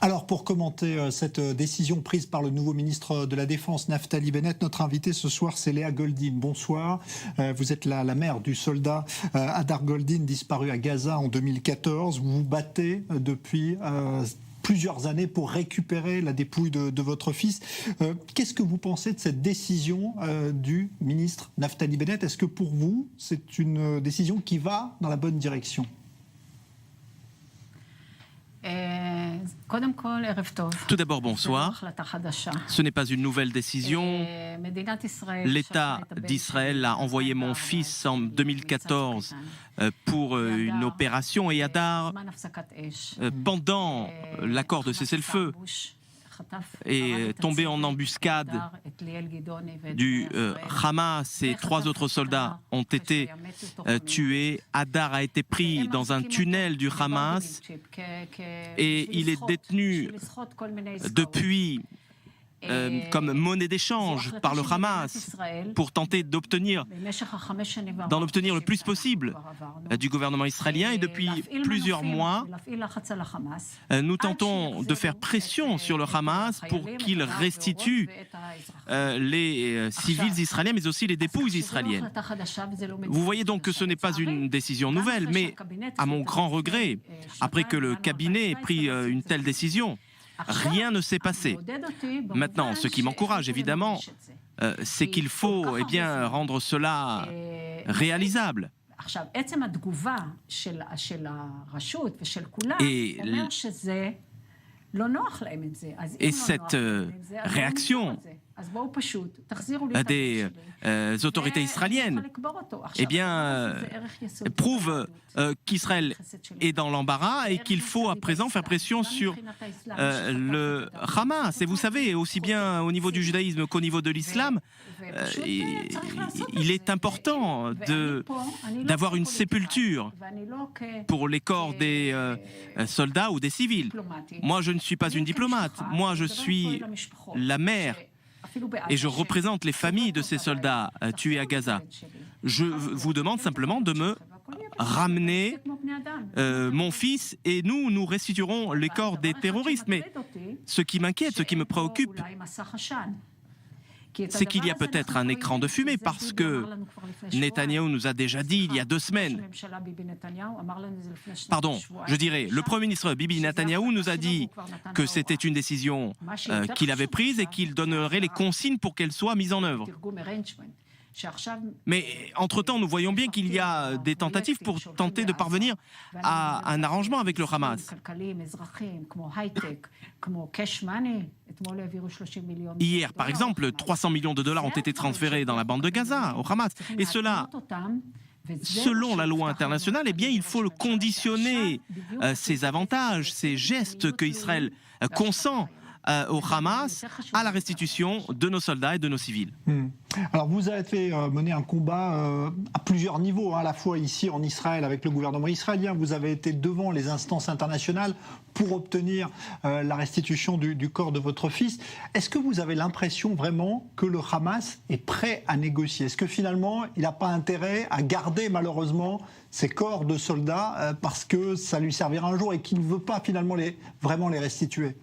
Alors, pour commenter cette décision prise par le nouveau ministre de la Défense, Naftali Bennett, notre invité ce soir, c'est Léa Goldin. Bonsoir. Vous êtes la mère du soldat Hadar Goldin, disparu à Gaza en 2014. Vous vous battez depuis plusieurs années pour récupérer la dépouille de votre fils. Qu'est-ce que vous pensez de cette décision du ministre Naftali Bennett? Est-ce que pour vous, c'est une décision qui va dans la bonne direction? Tout d'abord, bonsoir. Ce n'est pas une nouvelle décision. L'État d'Israël a envoyé mon fils en 2014 pour une opération et Hadar, pendant l'accord de cessez-le-feu, est tombé en embuscade du Hamas et 3 autres soldats ont été tués. Hadar a été pris dans un tunnel du Hamas et il est détenu depuis comme monnaie d'échange par le Hamas pour tenter d'en obtenir le plus possible du gouvernement israélien. Et depuis plusieurs mois, nous tentons de faire pression sur le Hamas pour qu'il restitue les civils israéliens, mais aussi les dépouilles israéliennes. Vous voyez donc que ce n'est pas une décision nouvelle, mais à mon grand regret, après que le cabinet ait pris une telle décision, rien ne s'est passé. Maintenant, ce qui m'encourage, évidemment, c'est qu'il faut rendre cela réalisable. Et cette réaction des autorités israéliennes prouve qu'Israël est dans l'embarras et qu'il faut à présent faire pression sur le Hamas. Et vous savez, aussi bien au niveau du judaïsme qu'au niveau de l'islam, il est important d'avoir une sépulture pour les corps des soldats ou des civils. Moi, je ne suis pas une diplomate. Moi, je suis la mère et je représente les familles de ces soldats tués à Gaza. Je vous demande simplement de me ramener mon fils et nous restituerons les corps des terroristes. Mais ce qui m'inquiète, ce qui me préoccupe, c'est qu'il y a peut-être un écran de fumée parce que Netanyahou nous a déjà dit il y a 2 semaines, le Premier ministre Bibi Netanyahou nous a dit que c'était une décision qu'il avait prise et qu'il donnerait les consignes pour qu'elle soit mise en œuvre. Mais entre-temps, nous voyons bien qu'il y a des tentatives pour tenter de parvenir à un arrangement avec le Hamas. Hier, par exemple, 300 millions de dollars ont été transférés dans la bande de Gaza au Hamas. Et cela, selon la loi internationale, il faut conditionner ces avantages, ces gestes que Israël consent au Hamas à la restitution de nos soldats et de nos civils. Alors vous avez mené un combat à plusieurs niveaux, à la fois ici en Israël avec le gouvernement israélien, vous avez été devant les instances internationales pour obtenir la restitution du corps de votre fils. Est-ce que vous avez l'impression vraiment que le Hamas est prêt à négocier? Est-ce que finalement il n'a pas intérêt à garder malheureusement ces corps de soldats parce que ça lui servira un jour et qu'il ne veut pas finalement vraiment les restituer?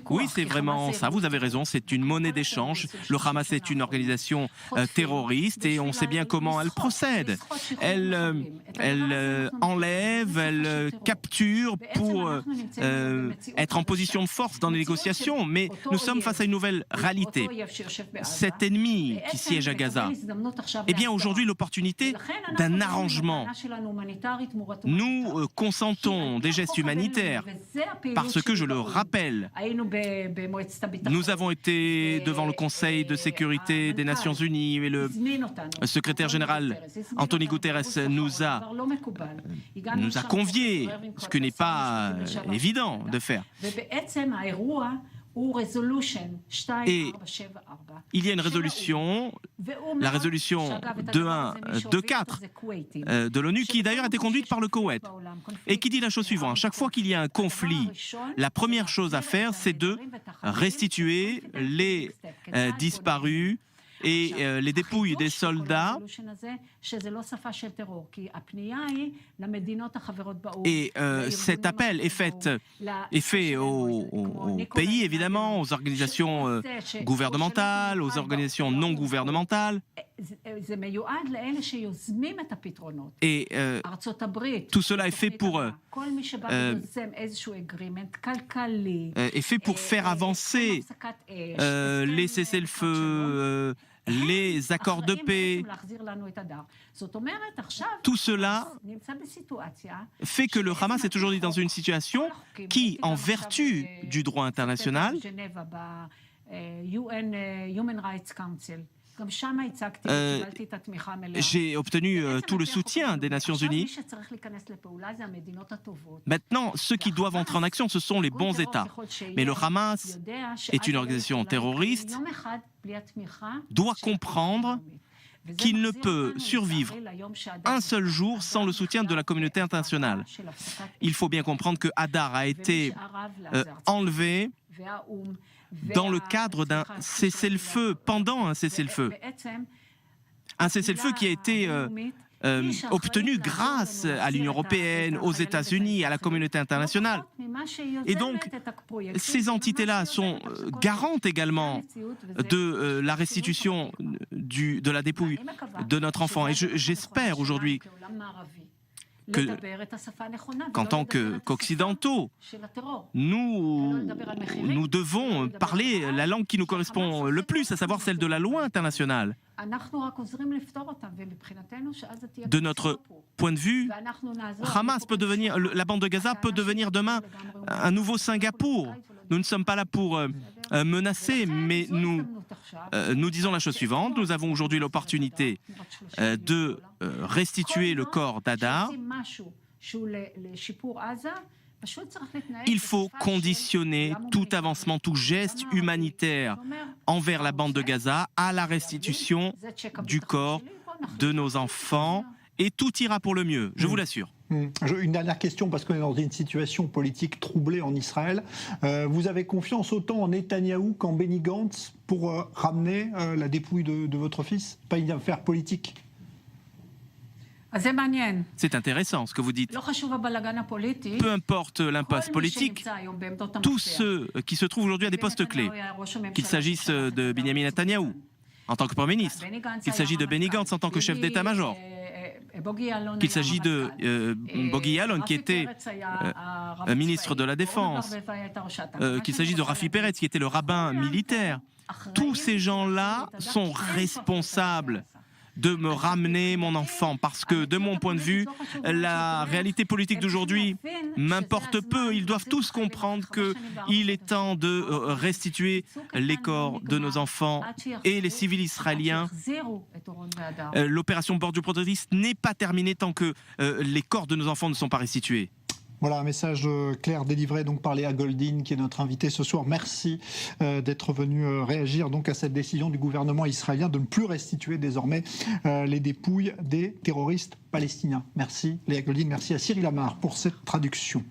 Oui, c'est vraiment ça, vous avez raison, c'est une monnaie d'échange. Le Hamas est une organisation terroriste et on sait bien comment elle procède. Elle enlève, elle capture pour être en position de force dans les négociations, mais nous sommes face à une nouvelle réalité. Cet ennemi qui siège à Gaza, aujourd'hui l'opportunité d'un arrangement. Nous consentons des gestes humanitaires parce que, je le rappelle, nous avons été devant le Conseil de sécurité des Nations Unies et le secrétaire général Anthony Guterres nous a conviés, ce qui n'est pas évident de faire. Et il y a une résolution, la résolution 2124 de l'ONU, qui d'ailleurs a été conduite par le Koweït, et qui dit la chose suivante: chaque fois qu'il y a un conflit, la première chose à faire, c'est de restituer les disparus et les dépouilles des soldats. Et cet appel est fait aux pays, évidemment, aux organisations gouvernementales, aux organisations non gouvernementales. Et tout cela est fait pour faire avancer les cessez-le-feu, les accords de paix. Tout cela fait que le Hamas est aujourd'hui dans une situation qui, en vertu du droit international, j'ai obtenu tout le soutien des Nations Unies. Maintenant, ceux qui doivent entrer en action, ce sont les bons États. Mais le Hamas est une organisation terroriste, doit comprendre qu'il ne peut survivre un seul jour sans le soutien de la communauté internationale. Il faut bien comprendre que Hadar a été enlevé dans le cadre d'un cessez-le-feu, pendant un cessez-le-feu. Un cessez-le-feu qui a été obtenu grâce à l'Union européenne, aux États-Unis, à la communauté internationale. Et donc, ces entités-là sont garantes également de la restitution de la dépouille de notre enfant. Et j'espère aujourd'hui qu'en tant qu'Occidentaux, nous devons parler la langue qui nous correspond le plus, à savoir celle de la loi internationale. De notre point de vue, Hamas peut devenir, la bande de Gaza peut devenir demain un nouveau Singapour. Nous ne sommes pas là pour menacer, mais nous disons la chose suivante. Nous avons aujourd'hui l'opportunité de restituer le corps d'Hadar. Il faut conditionner tout avancement, tout geste humanitaire envers la bande de Gaza à la restitution du corps de nos enfants et tout ira pour le mieux, je vous l'assure. Une dernière question, parce qu'on est dans une situation politique troublée en Israël. Vous avez confiance autant en Netanyahou qu'en Benny Gantz pour ramener la dépouille de votre fils? Pas une affaire politique? C'est intéressant ce que vous dites. Peu importe l'impasse politique, tous ceux qui se trouvent aujourd'hui à des postes clés, qu'il s'agisse de Benjamin Netanyahou en tant que Premier ministre, qu'il s'agisse de Benny Gantz en tant que chef d'état-major, qu'il s'agisse de Bogi Ya'alon qui était ministre de la Défense, qu'il s'agisse de Rafi Peretz qui était le rabbin militaire, tous ces gens-là sont responsables de me ramener mon enfant, parce que de mon point de vue, la réalité politique d'aujourd'hui m'importe peu. Ils doivent tous comprendre qu'il est temps de restituer les corps de nos enfants et les civils israéliens. L'opération Bordure protectrice n'est pas terminée tant que les corps de nos enfants ne sont pas restitués. Voilà un message clair délivré donc par Léa Goldin, qui est notre invitée ce soir. Merci d'être venu réagir donc à cette décision du gouvernement israélien de ne plus restituer désormais les dépouilles des terroristes palestiniens. Merci Léa Goldin, merci à Cyril Amar pour cette traduction.